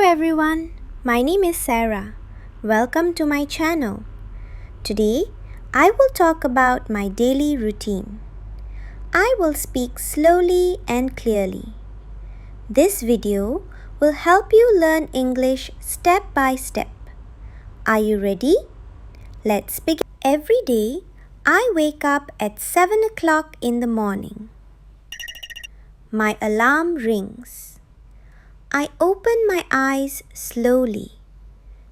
everyone, my name is Sarah. Welcome to my channel. Today, I will talk about my daily routine. I will speak slowly and clearly. This video will help you learn English step by step. Are you ready? Let's begin. Every day, I wake up at 7 o'clock in the morning. My alarm rings. I open my eyes slowly.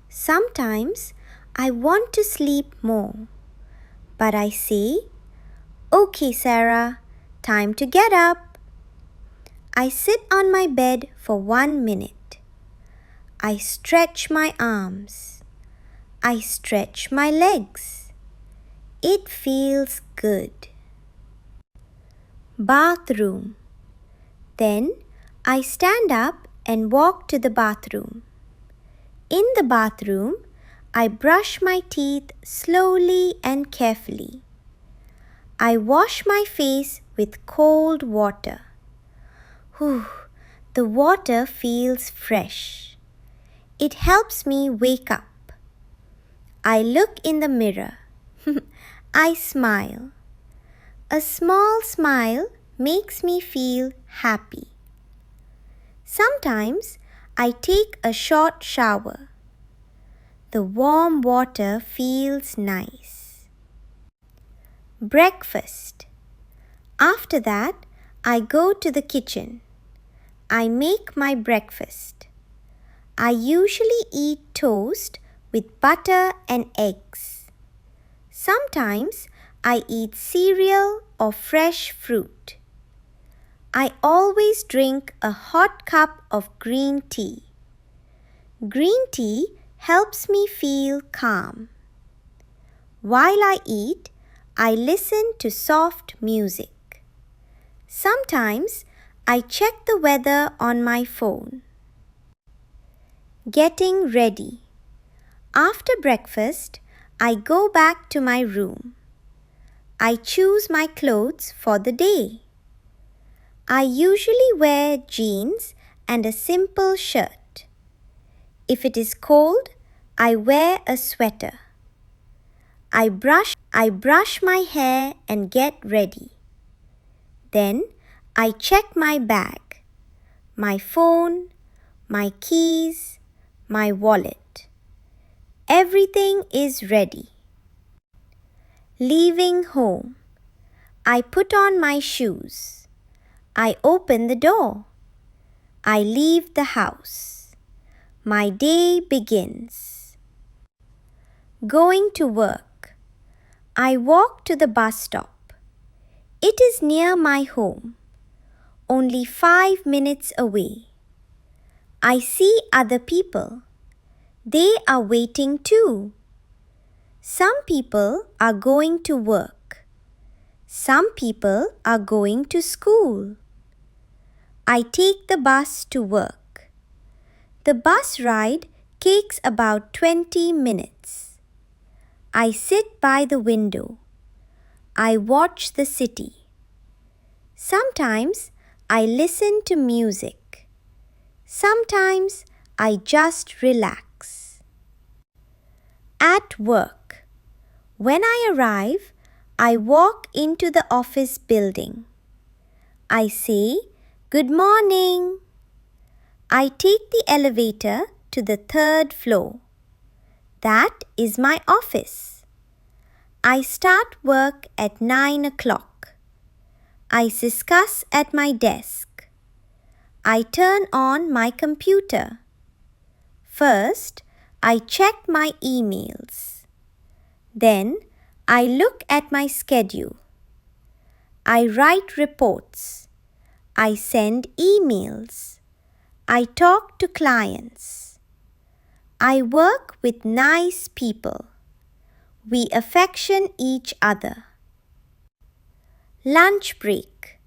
Sometimes I want to sleep more, but I say, "Okay, Sarah, time to get up." I sit on my bed for 1 minute. I stretch my arms. I stretch my legs. It feels good. Bathroom. Then I stand up and walk to the bathroom. In the bathroom, I brush my teeth slowly and carefully. I wash my face with cold water. Whew, the water feels fresh. It helps me wake up. I look in the mirror. I smile. A small smile makes me feel happy. Sometimes I take a short shower. The warm water feels nice. Breakfast. After that, I go to the kitchen. I make my breakfast. I usually eat toast with butter and eggs. Sometimes I eat cereal or fresh fruit. I always drink a hot cup of green tea. Green tea helps me feel calm. While I eat, I listen to soft music. Sometimes I check the weather on my phone. Getting ready. After breakfast, I go back to my room. I choose my clothes for the day. I usually wear jeans and a simple shirt. If it is cold, I wear a sweater. I brush my hair and get ready. Then I check my bag, my phone, my keys, my wallet. Everything is ready. Leaving home. I put on my shoes. I open the door. I leave the house. My day begins. Going to work. I walk to the bus stop. It is near my home, only 5 minutes away. I see other people. They are waiting too. Some people are going to work. Some people are going to school. I take the bus to work. The bus ride takes about 20 minutes. I sit by the window. I watch the city. Sometimes I listen to music. Sometimes I just relax. At work. When I arrive, I walk into the office building. I say, "Good morning." I take the elevator to the 3rd floor. That is my office. I start work at 9 o'clock. I discuss at my desk. I turn on my computer. First, I check my emails. Then, I look at my schedule. I write reports. I send emails. I talk to clients. I work with nice people. We affection each other. Lunch break.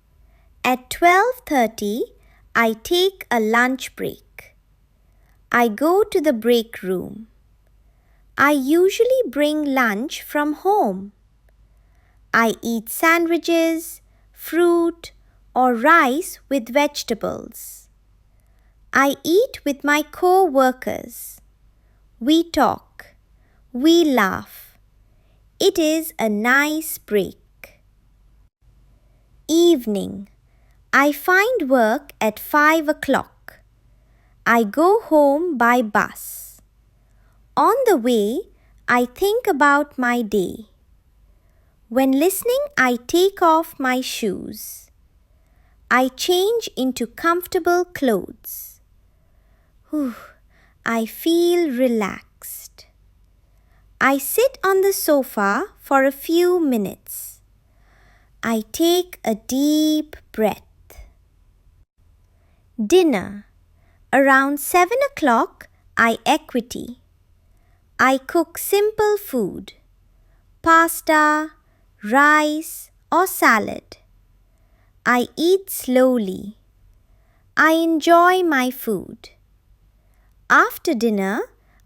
At 12:30, I take a lunch break. I go to the break room. I usually bring lunch from home. I eat sandwiches, fruit, or rice with vegetables. I eat with my co-workers. We talk. We laugh. It is a nice break. Evening. I find work at 5 o'clock. I go home by bus. On the way, I think about my day. When listening, I take off my shoes. I change into comfortable clothes. Whew, I feel relaxed. I sit on the sofa for a few minutes. I take a deep breath. Dinner. Around 7 o'clock, I equity. I cook simple food. Pasta, rice or salad. I eat slowly. I enjoy my food. After dinner,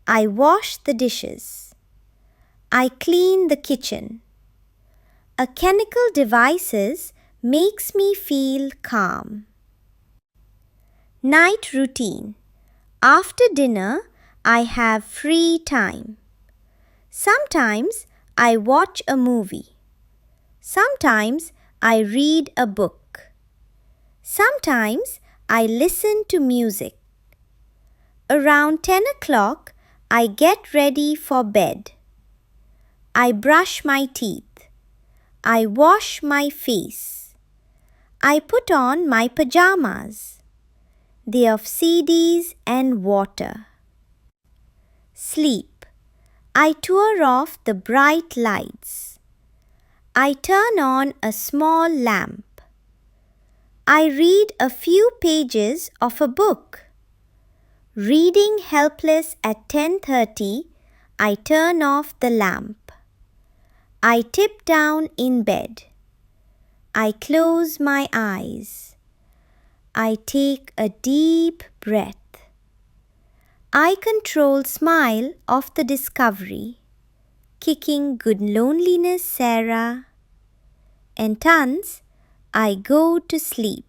I wash the dishes. I clean the kitchen. A chemical devices makes me feel calm. Night routine. After dinner, I have free time. Sometimes I watch a movie. Sometimes I read a book. Sometimes I listen to music. Around 10 o'clock, I get ready for bed. I brush my teeth. I wash my face. I put on my pajamas. They are of CDs and water. Sleep. I turn off the bright lights. I turn on a small lamp. I read a few pages of a book. Reading helpless at 10:30, I turn off the lamp. I tip down in bed. I close my eyes. I take a deep breath. I control smile of the discovery. Kicking good loneliness, Sarah. And tons, I go to sleep.